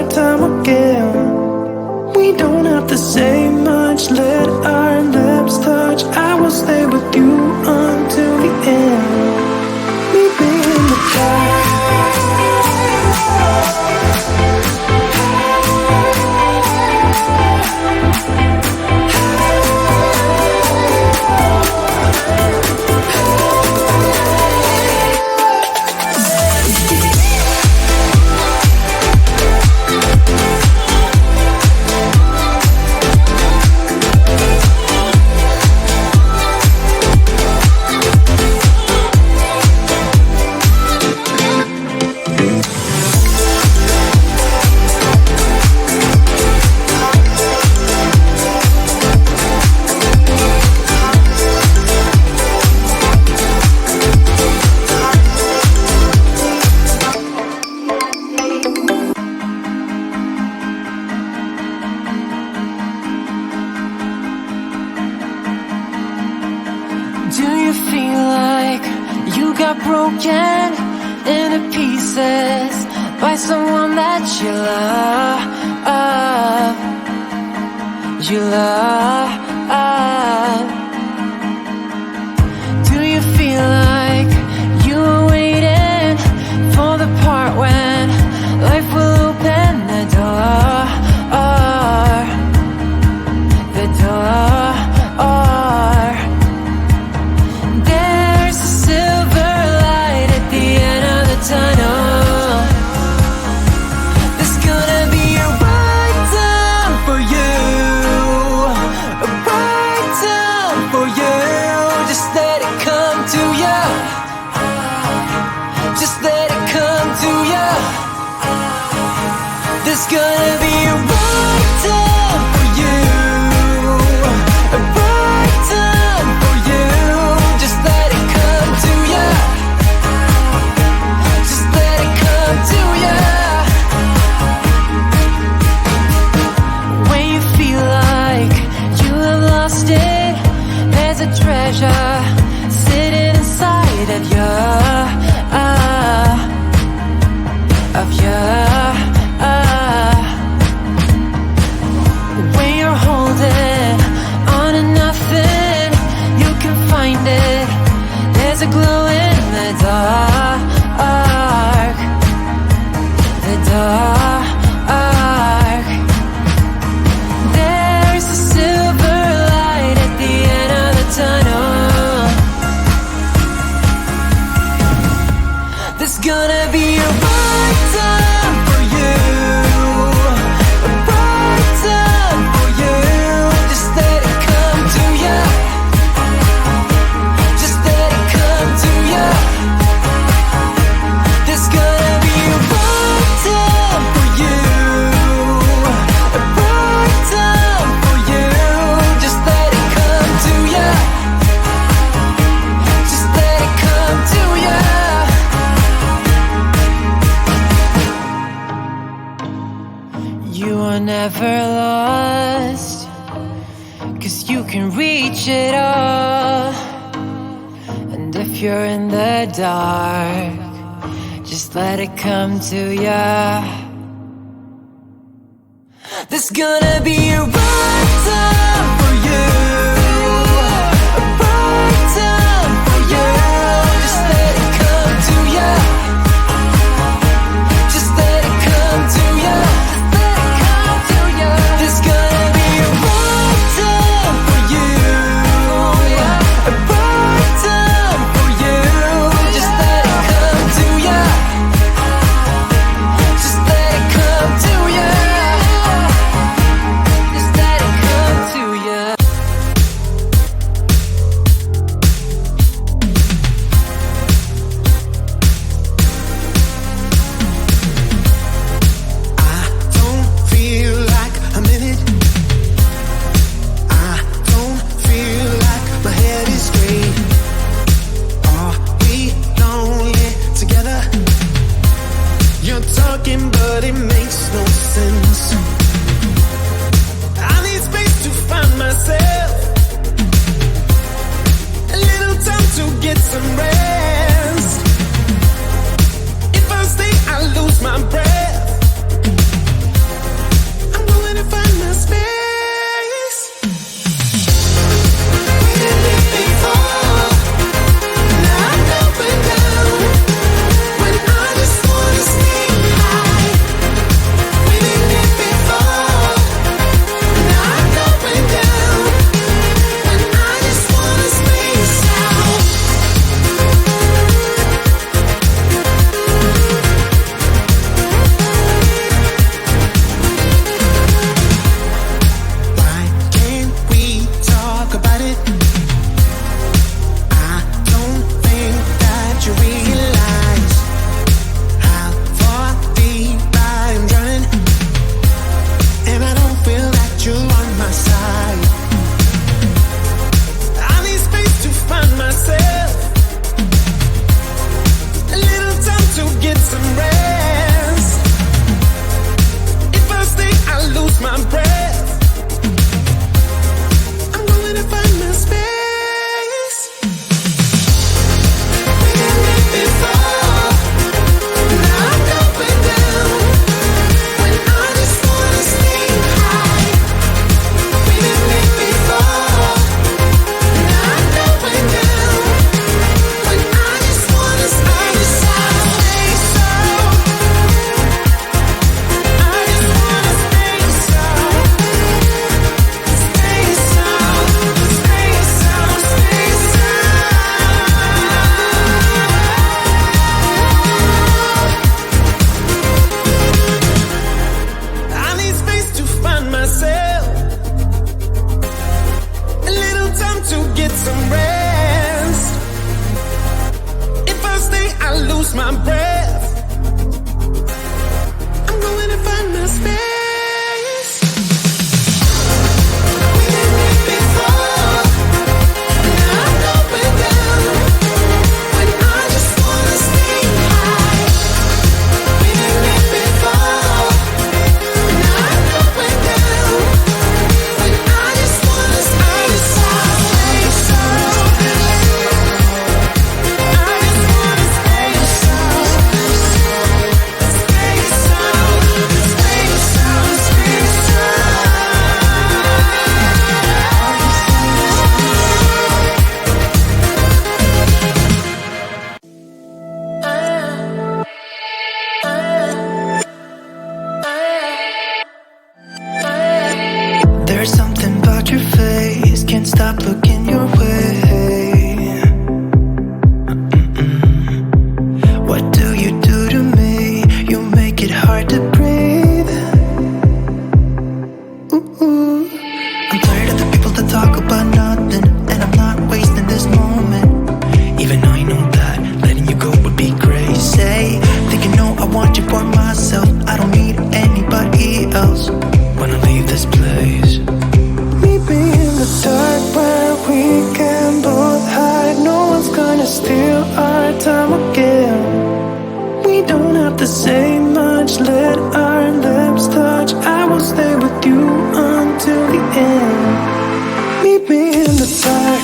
right time again. We don't have to say much, let our lips touch. I will stay with you until the end. Meet me in the dark. Do you feel like you got broken into pieces by someone that you love? You love. Do you feel like you were waiting for the part when life will open the door? The door. There's gonna be a right time for you, a right time for you. Just let it come to ya. Just let it come to ya. When you feel like you have lost it, there's a treasure sitting inside of you, of you. There's a glow in the dark, the dark. There's a silver light at the end of the tunnel. There's gonna be a right time for you, a right time for you. Just let it come to you. There's gonna be a right time for you, a right time for you. Just let it come to ya. Just let it come to ya. You are never lost, 'cause you can reach it all. And if you're in the dark, just let it come to ya. There's gonna be a right time for you, a right time for you. Just let it come to ya. Just let it come to ya. Let it come to ya. There's gonna be a right time for you, a right time for you. Just let it come to ya. Just let it come to ya. Just let it come your face, can't stop looking your way. What do you do to me? You make it hard to breathe. Ooh. I'm tired of the people that talk about nothing, and I'm not wasting this moment. Even though I know that letting you go would be crazy. Think you know I want you for myself, I don't need anybody else. Wanna leave this place. Meet me in the dark where we can both hide. No one's gonna steal our time again. We don't have to say much, let our lips touch. I will stay with you until the end. Meet me in the dark.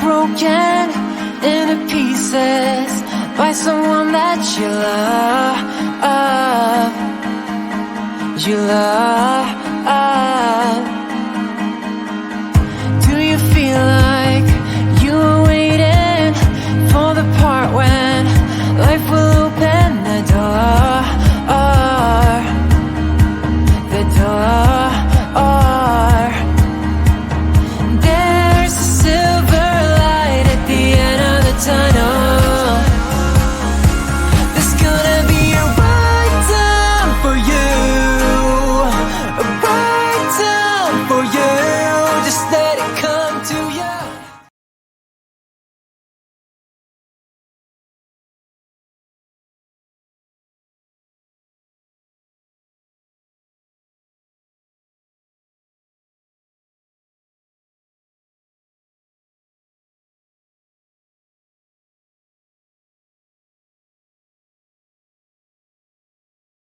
Broken into pieces by someone that you love. You love.